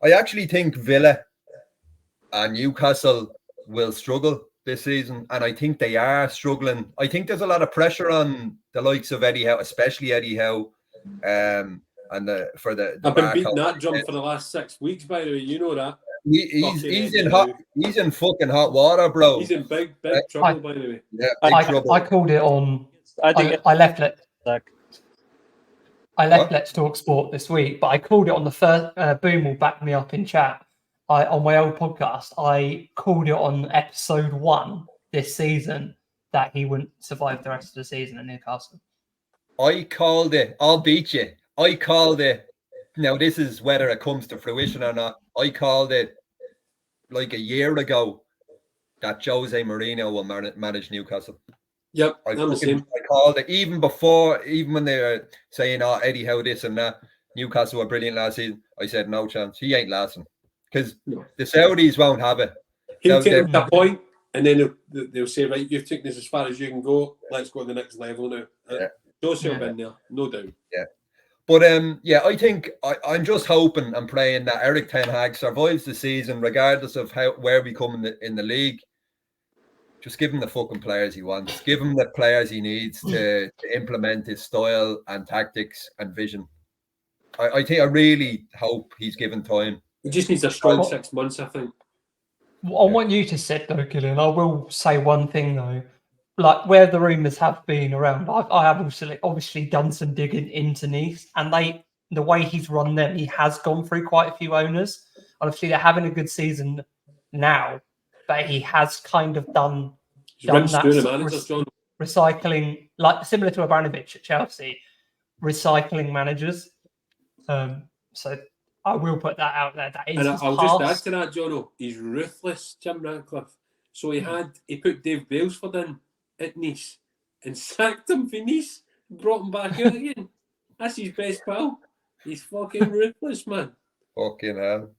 I actually think Villa and Newcastle will struggle this season, and I think they are struggling. I think there's a lot of pressure on the likes of Eddie Howe, especially Eddie Howe, and I've been beating that drum for the last 6 weeks. By the way, you know that he's in fucking hot water, bro. He's in big trouble. By the way, yeah, big trouble. I called it on. I left Let's Talk Sport this week, but I called it on the first. Boom will back me up in chat. On my old podcast, I called it on episode 1 this season that he wouldn't survive the rest of the season in Newcastle. I called it. I'll beat you. I called it. Now, this is whether it comes to fruition or not. I called it like a year ago that Jose Mourinho will manage Newcastle. Yep, I called it even when they were saying, "Oh, Eddie Howe this and that." Newcastle were brilliant last season. I said, "No chance. He ain't lasting because the Saudis won't have it." He'll take that point, and then they'll say, "Right, you've taken this as far as you can go. Let's go to the next level now." Jose will been there, no doubt. Yeah. But I think I'm just hoping and praying that Eric Ten Hag survives the season, regardless of where we come in the league. Just give him the fucking players he wants. Give him the players he needs to implement his style and tactics and vision. I really hope he's given time. He just needs a strong 6 months, I think. On what you just said, though, Gillian, I will say one thing, though. Like, where the rumours have been around, I have obviously done some digging into Nice, and the way he's run them, he has gone through quite a few owners. Obviously, they're having a good season now, but he has kind of done He's rinsed that through the managers, John. recycling, like similar to Abramovich at Chelsea, recycling managers. So I will put that out there. That is And his I'll past. just add to that, Jono. He's ruthless, Jim Ratcliffe. So he put Dave Brailsford in at Nice and sacked him for Nice, brought him back out again. That's his best pal. He's fucking ruthless, man. Fucking hell.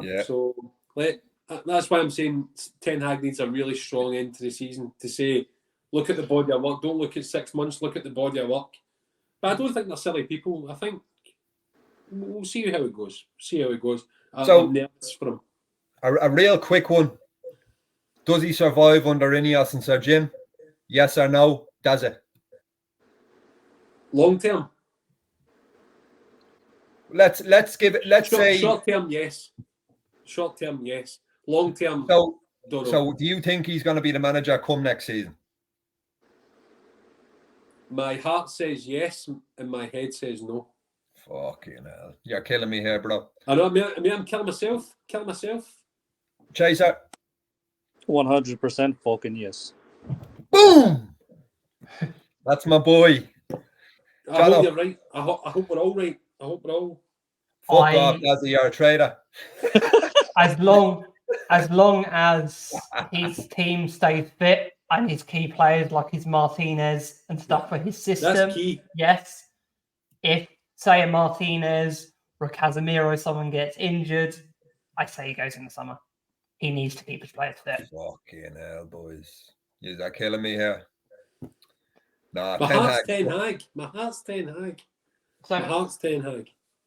Yeah. So that's why I'm saying Ten Hag needs a really strong end to the season to say, look at the body of work. Don't look at 6 months. Look at the body of work. But I don't think they're silly people. I think we'll see how it goes. I'm nervous for him. A real quick one. Does he survive under Ineos and Sir Jim? Yes or no? Does it? Long term. Let's give it. Let's say short term, yes. Short term, yes. Long term, so. don't know. So, do you think he's going to be the manager come next season? My heart says yes, and my head says no. Fucking hell. You're killing me here, bro. I know, I'm killing myself. Chaser. 100% fucking yes. Boom! That's my boy. I hope you're right. I hope we're all right. I hope we're all... Fuck off, Dazzy, you're a traitor. As long as his team stays fit and his key players like his Martinez and stuff for his system. That's key. Yes. If, say, a Martinez or a Casemiro, someone gets injured, I say he goes in the summer. He needs to keep his players fit. Fucking hell, boys. You're killing me here. Nah, My heart's Ten Hag.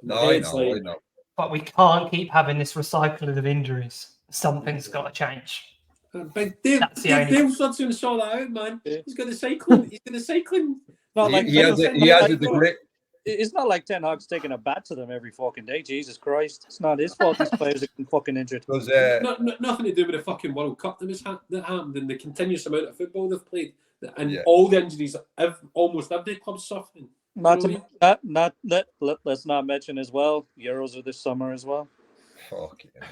No, I know. But we can't keep having this recycling of injuries. Something's got to change. But Dave Brailsford's going to sort that out, man. He's got the cycling. Not like he has a degree. It's not like Ten Hag's taking a bat to them every fucking day. Jesus Christ. It's not his fault these players are fucking injured. Nothing to do with the fucking World Cup that happened and the continuous amount of football they've played. And all the injuries, almost every club's suffering. Let's not mention as well, Euros are this summer as well. Fucking hell.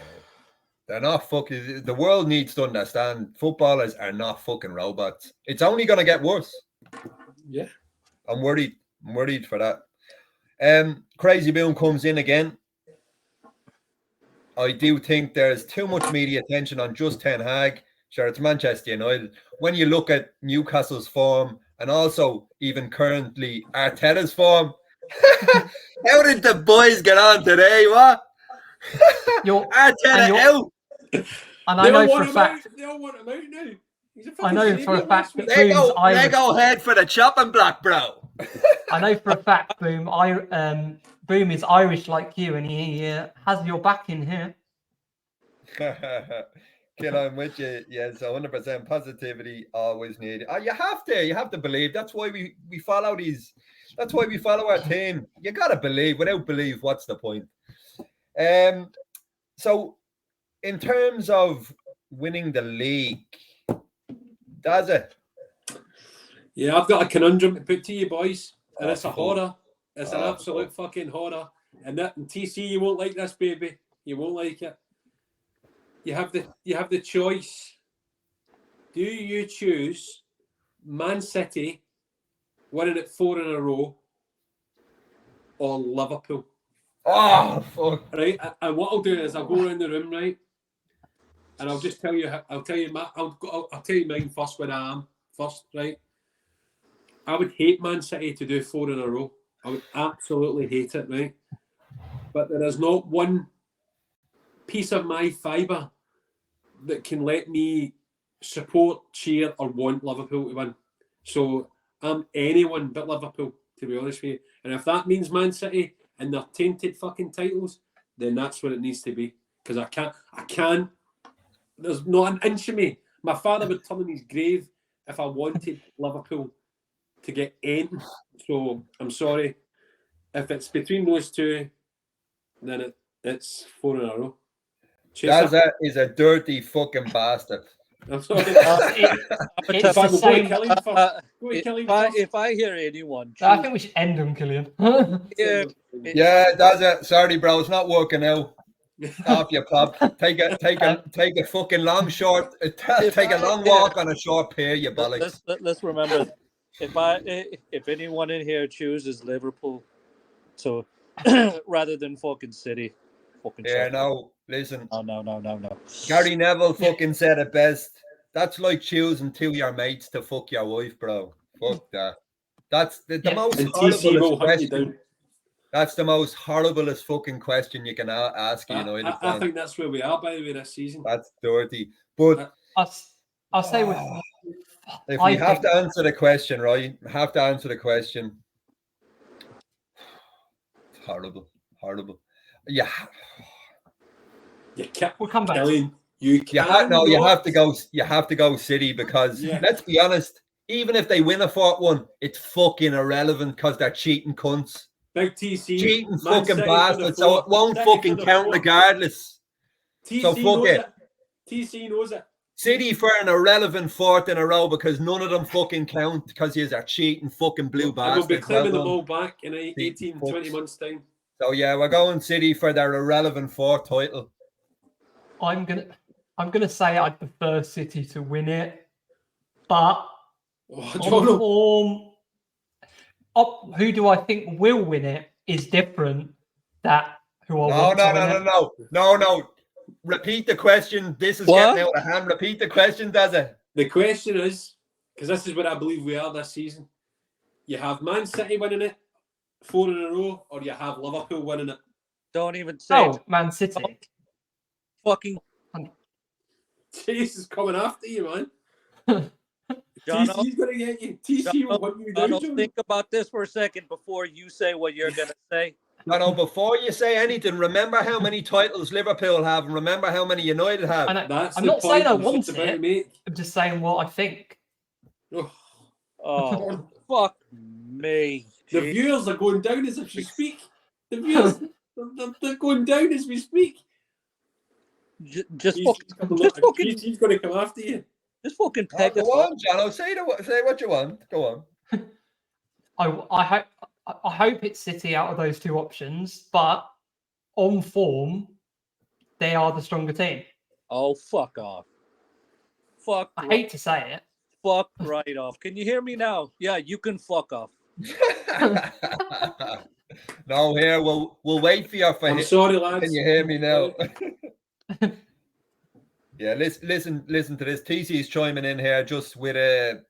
They're not fucking... The world needs to understand footballers are not fucking robots. It's only going to get worse. Yeah. I'm worried for that. Crazy Boom comes in again. I do think there's too much media attention on just Ten Hag. Sure, it's Manchester United. When you look at Newcastle's form and also even currently Arteta's form, how did the boys get on today? What? Arteta out. And I know for a fact. They all want him out now. I know for a fact that they go head for the chopping block, bro. I know for a fact, Boom is Irish like you, and he has your back in here. Kill on with you. Yes, 100% positivity always needed. You have to believe. That's why we follow these. That's why we follow our team. You gotta believe. Without belief, what's the point? So in terms of winning the league, does it? Yeah, I've got a conundrum to put to you boys, and it's a horror. It's an absolute fucking horror. And TC, you won't like this, baby. You won't like it. You have the choice. Do you choose Man City winning it 4 in a row or Liverpool? Oh, fuck. Right, and what I'll do is I'll go around the room, right, and I'll just tell you. I'll tell you mine first. When I am first, right. I would hate Man City to do 4 in a row. I would absolutely hate it, right. But there is not one piece of my fibre that can let me support, cheer, or want Liverpool to win. So I'm anyone but Liverpool, to be honest with you. And if that means Man City and their tainted fucking titles, then that's what it needs to be. Because I can't. There's not an inch of me. My father would turn in his grave if I wanted Liverpool to get anything. So I'm sorry. If it's between those two, then it's 4 in a row. That is a dirty fucking bastard. I'm sorry. If I hear anyone, I think we should end him, Killian. Yeah, that's it. Sorry, bro, it's not working out. Off you pop. Take a fucking long short. Take a long walk on a short pair, you bollocks. Let's remember, if anyone in here chooses Liverpool, so rather than fucking City, fucking Yeah, check. no. Listen. No. Gary Neville fucking said it best. That's like choosing two of your mates to fuck your wife, bro. Fuck that. That's the most And TC will horriblest hunt you question. down. That's the most horriblest fucking question you can ask a United I fan. think that's where we are, by the way, this season. That's dirty. But I'll say with. if we have to answer the question, right? Have to answer the question. It's horrible. Yeah. You can't. We'll come back. Killing. You have to go. You have to go City because let's be honest. Even if they win a 4-1, it's fucking irrelevant because they're cheating cunts. Big TC. Cheating fucking bastards. So it won't fucking count regardless. TC so fuck knows it. TC knows it. City for an irrelevant fourth in a row because none of them fucking count because you're cheating fucking blue bastards. We'll be claiming them all back in 18, 20 months' time. So yeah, we're going City for their irrelevant fourth title. I'm gonna say I prefer City to win it, but who do I think will win it is different. No. Repeat the question. This is getting out of hand. Repeat the question, does it? The question is, because this is what I believe we are this season. You have Man City winning it 4 in a row, or you have Liverpool winning it. Don't even say Man City. Fucking Jesus coming after you, man. TC's gonna get you. TC will hunt you down. Think about this for a second before you say what you're gonna say. No, before you say anything, remember how many titles Liverpool have and remember how many United have. I'm not saying I want it. I'm just saying what I think. Oh, fuck me. The viewers are going down as we speak. The viewers, they're going down as we speak. Just he's going to come after you. Just fucking peg Go on, Jono. Say what you want. Go on. I hope it's City out of those two options, but on form, they are the stronger team. Oh, fuck off. I hate to say it. Fuck right off. Can you hear me now? Yeah, you can fuck off. No, here we'll wait for you. I'm sorry, lads. Can you hear me now? Yeah, listen to this. TC's chiming in here just with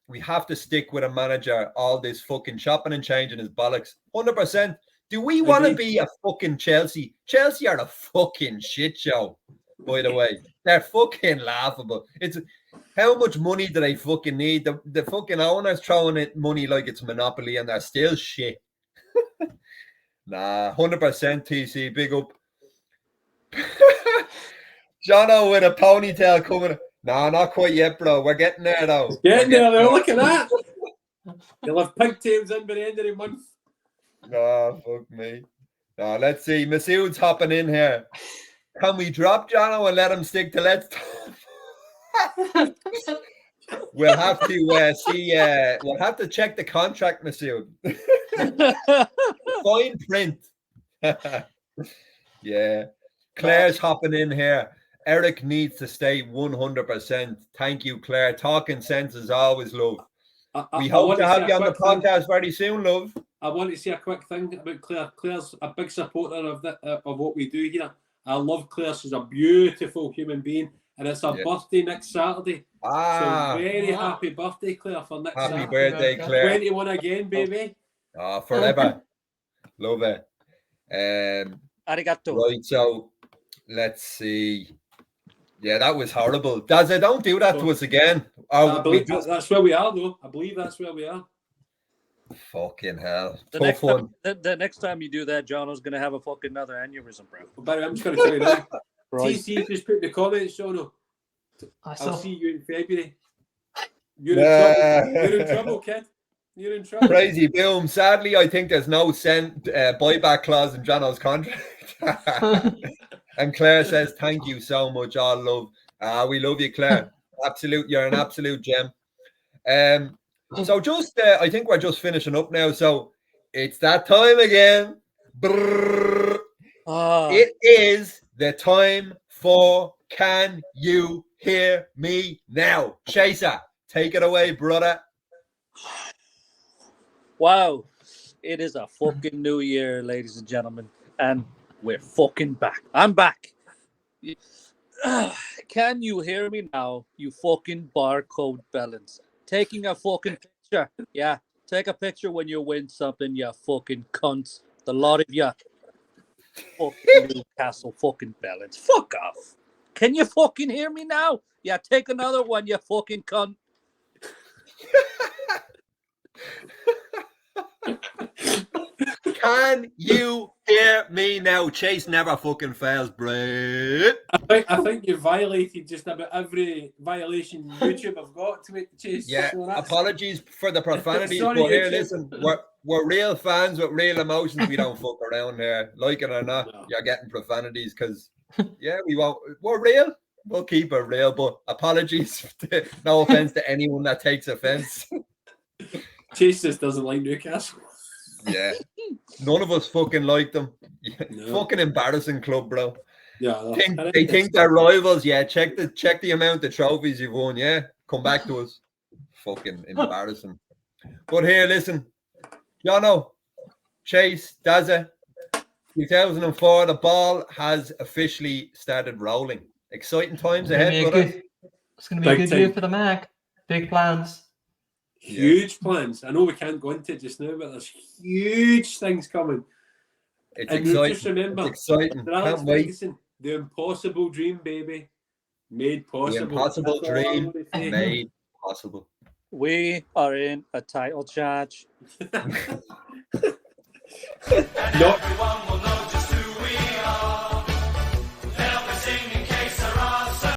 we have to stick with a manager. All this fucking chopping and changing his bollocks. 100%. Do we want to be a fucking Chelsea? Chelsea are a fucking shit show, by the way. They're fucking laughable. It's how much money do they fucking need? The fucking owners throwing it money like it's Monopoly and they're still shit. Nah, 100% TC, big up. Jono with a ponytail coming. No, not quite yet, bro. We're getting there, though. Getting there, though. Look at that. You'll have pigtails in by the end of the month. Oh, fuck me. No, let's see. Masood's hopping in here. Can we drop Jono and let him stick to let's We'll have to see. We'll have to check the contract, Masood. Fine print. Yeah. Claire's hopping in here. Eric needs to stay 100%. Thank you, Claire. Talking sense is always love. We hope to have you on the podcast very soon, love. I want to say a quick thing about Claire. Claire's a big supporter of what we do here. I love Claire. She's a beautiful human being. And it's her birthday next Saturday. So very happy birthday, Claire, for next Saturday. Happy birthday, Claire. 21 again, baby. Oh, forever. Love it. Arigato. Right, so let's see. Yeah, that was horrible. Dazza, don't do that to us again. I believe that's where we are, though. I believe that's where we are. Fucking hell. The next time you do that, Jono's going to have a fucking another aneurysm, bro. But I'm just going to tell you now. TC just put in the comments, Jono. I'll see you in February. You're in trouble, kid. You're in trouble. Crazy boom. Sadly, I think there's no buyback clause in Jono's contract. And Claire says, thank you so much. All love. We love you, Claire. You're an absolute gem. So just, I think we're just finishing up now. So it's that time again. It is the time for Can You Hear Me Now? Chaser, take it away, brother. Wow. It is a fucking new year, ladies and gentlemen. And we're fucking back. I'm back. Can you hear me now, you fucking barcode bellends? Taking a fucking picture. Yeah, take a picture when you win something, you fucking cunts. The lot of you. Fucking Newcastle fucking bellends. Fuck off. Can you fucking hear me now? Yeah, take another one, you fucking cunt. Can you hear me now? Chase never fucking fails, bro. I think you violated just about every violation YouTube have got to it, Chase. Yeah, So that's- apologies for the profanities, Sorry, but here, YouTube. listen, we're real fans with real emotions. We don't fuck around here. Like it or not, No. you're getting profanities because, yeah, we won't. We're real. We'll keep it real, but apologies. No offense to anyone that takes offense. Chase just doesn't like Newcastle. Yeah, none of us fucking like them. No. Fucking embarrassing club, bro. Yeah, They think they're rivals. Yeah, check the amount of trophies you've won. Yeah, come back to us. Fucking embarrassing. But here, listen, Jono, Chase, Daza, 2004. The ball has officially started rolling. Exciting times ahead, brother. It's going to be a Big good year time. for the Mag. Big plans. huge plans. I know we can't go into it just now, but there's huge things coming. It's And exciting. just remember, It's exciting. Sir Alex Can't wait. Ferguson, the impossible dream, baby, made possible. The impossible That's all I'm dream gonna say. made possible. We are in a title charge. Not